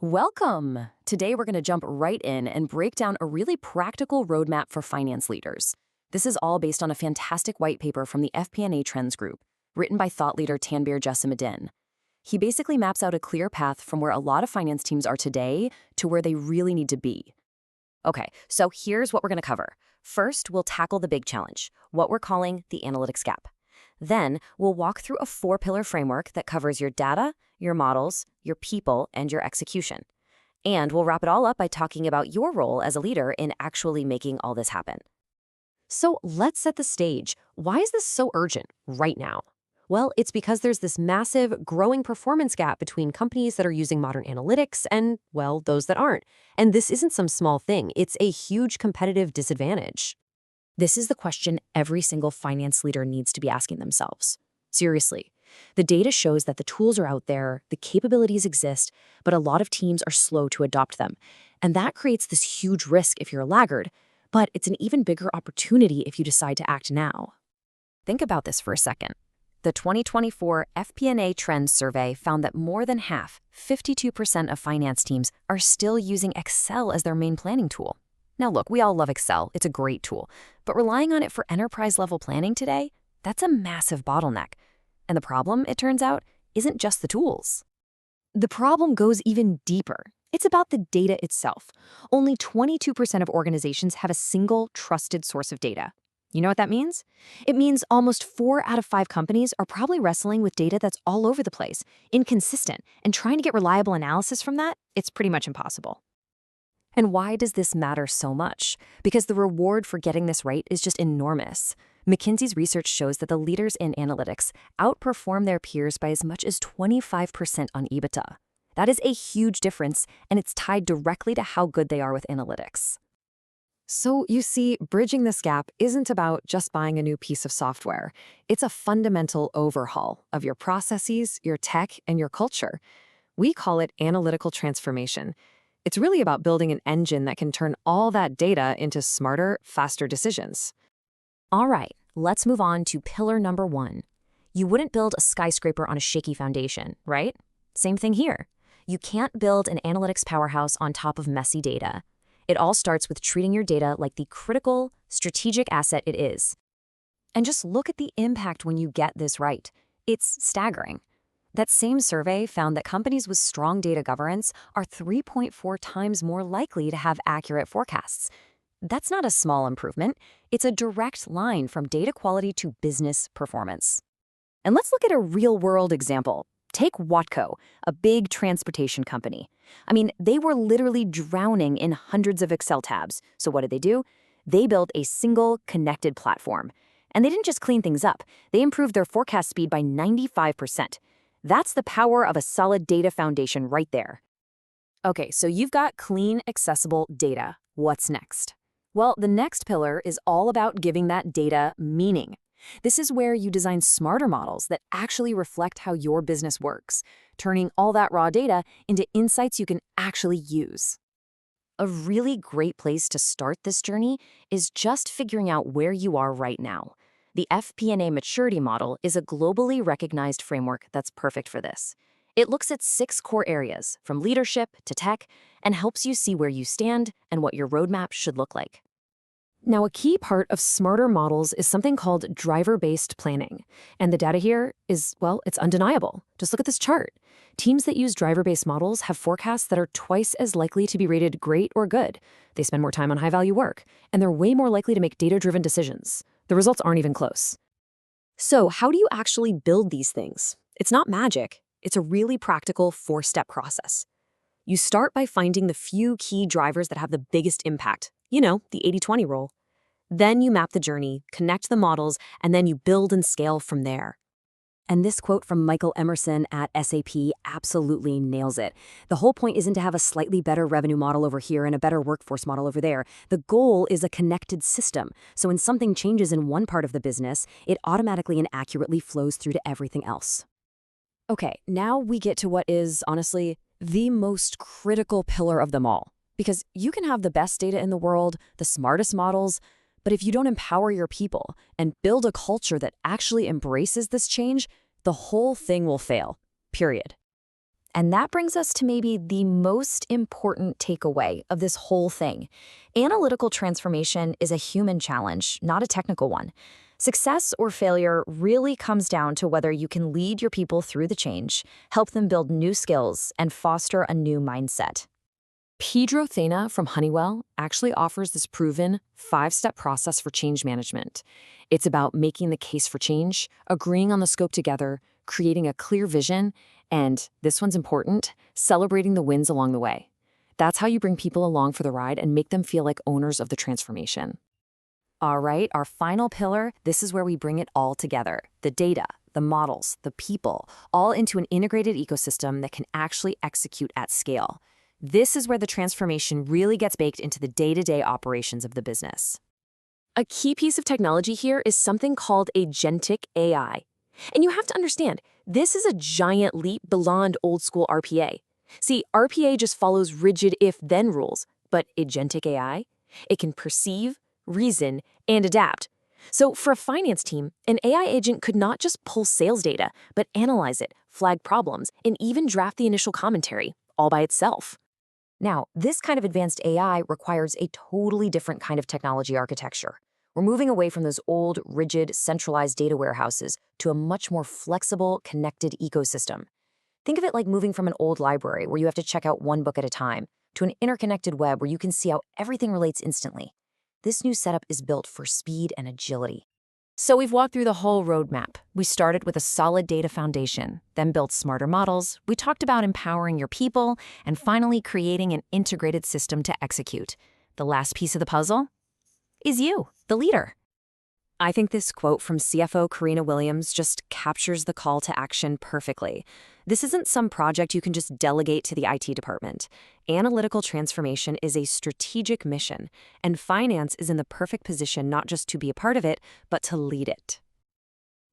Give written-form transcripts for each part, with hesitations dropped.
Welcome! Today we're going to jump right in and break down a really practical roadmap for finance leaders. This is all based on a fantastic white paper from the FP&A Trends Group, written by thought leader Tanbir Jessamudin. He basically maps out a clear path from where a lot of finance teams are today to where they really need to be. Okay, so here's what we're going to cover. First, we'll tackle the big challenge, what we're calling the analytics gap. Then, we'll walk through a 4-pillar framework that covers your data, your models, your people, and your execution. And we'll wrap it all up by talking about your role as a leader in actually making all this happen. So let's set the stage. Why is this so urgent right now? Well, it's because there's this massive, growing performance gap between companies that are using modern analytics and, well, those that aren't. And this isn't some small thing. It's a huge competitive disadvantage. This is the question every single finance leader needs to be asking themselves. Seriously, the data shows that the tools are out there, the capabilities exist, but a lot of teams are slow to adopt them. And that creates this huge risk if you're a laggard, but it's an even bigger opportunity if you decide to act now. Think about this for a second. The 2024 FP&A Trends Survey found that more than half, 52% of finance teams, are still using Excel as their main planning tool. Now look, we all love Excel, it's a great tool, but relying on it for enterprise-level planning today, that's a massive bottleneck. And the problem, it turns out, isn't just the tools. The problem goes even deeper. It's about the data itself. Only 22% of organizations have a single trusted source of data. You know what that means? It means almost 4 out of 5 companies are probably wrestling with data that's all over the place, inconsistent, and trying to get reliable analysis from that, it's pretty much impossible. And why does this matter so much? Because the reward for getting this right is just enormous. McKinsey's research shows that the leaders in analytics outperform their peers by as much as 25% on EBITDA. That is a huge difference, and it's tied directly to how good they are with analytics. So you see, bridging this gap isn't about just buying a new piece of software. It's a fundamental overhaul of your processes, your tech, and your culture. We call it analytical transformation. It's really about building an engine that can turn all that data into smarter, faster decisions. All right, let's move on to pillar number 1. You wouldn't build a skyscraper on a shaky foundation, right? Same thing here. You can't build an analytics powerhouse on top of messy data. It all starts with treating your data like the critical, strategic asset it is. And just look at the impact when you get this right. It's staggering. That same survey found that companies with strong data governance are 3.4 times more likely to have accurate forecasts. That's not a small improvement. It's a direct line from data quality to business performance. And let's look at a real-world example. Take Watco, a big transportation company. I mean, they were literally drowning in hundreds of Excel tabs. So what did? They built a single, connected platform. And they didn't just clean things up. They improved their forecast speed by 95%. That's the power of a solid data foundation right there. Okay, so you've got clean, accessible data. What's next? Well, the next pillar is all about giving that data meaning. This is where you design smarter models that actually reflect how your business works, turning all that raw data into insights you can actually use. A really great place to start this journey is just figuring out where you are right now. The FP&A maturity model is a globally recognized framework that's perfect for this. It looks at 6 core areas, from leadership to tech, and helps you see where you stand and what your roadmap should look like. Now, a key part of smarter models is something called driver-based planning. And the data here is, well, it's undeniable. Just look at this chart. Teams that use driver-based models have forecasts that are twice as likely to be rated great or good. They spend more time on high-value work, and they're way more likely to make data-driven decisions. The results aren't even close. So how do you actually build these things? It's not magic. It's a really practical 4-step process. You start by finding the few key drivers that have the biggest impact. You know, the 80-20 rule. Then you map the journey, connect the models, and then you build and scale from there. And this quote from Michael Emerson at SAP absolutely nails it. The whole point isn't to have a slightly better revenue model over here and a better workforce model over there. The goal is a connected system. So when something changes in one part of the business, it automatically and accurately flows through to everything else. Okay, now we get to what is, honestly, the most critical pillar of them all. Because you can have the best data in the world, the smartest models, but if you don't empower your people and build a culture that actually embraces this change, the whole thing will fail, period. And that brings us to maybe the most important takeaway of this whole thing. Analytical transformation is a human challenge, not a technical one. Success or failure really comes down to whether you can lead your people through the change, help them build new skills, and foster a new mindset. Pedro Thena from Honeywell actually offers this proven 5-step process for change management. It's about making the case for change, agreeing on the scope together, creating a clear vision, and, this one's important, celebrating the wins along the way. That's how you bring people along for the ride and make them feel like owners of the transformation. All right, our final pillar, this is where we bring it all together. The data, the models, the people, all into an integrated ecosystem that can actually execute at scale. This is where the transformation really gets baked into the day-to-day operations of the business. A key piece of technology here is something called Agentic AI. And you have to understand, this is a giant leap beyond old-school RPA. See, RPA just follows rigid if-then rules, but Agentic AI, it can perceive, reason, and adapt. So for a finance team, an AI agent could not just pull sales data, but analyze it, flag problems, and even draft the initial commentary, all by itself. Now, this kind of advanced AI requires a totally different kind of technology architecture. We're moving away from those old, rigid, centralized data warehouses to a much more flexible, connected ecosystem. Think of it like moving from an old library where you have to check out one book at a time to an interconnected web where you can see how everything relates instantly. This new setup is built for speed and agility. So we've walked through the whole roadmap. We started with a solid data foundation, then built smarter models. We talked about empowering your people, and finally creating an integrated system to execute. The last piece of the puzzle is you, the leader. I think this quote from CFO Karina Williams just captures the call to action perfectly. This isn't some project you can just delegate to the IT department. Analytical transformation is a strategic mission, and finance is in the perfect position not just to be a part of it, but to lead it.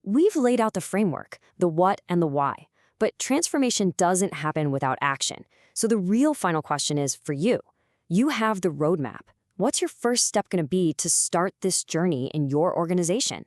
We've laid out the framework, the what and the why, but transformation doesn't happen without action. So the real final question is for you. You have the roadmap. What's your first step going to be to start this journey in your organization?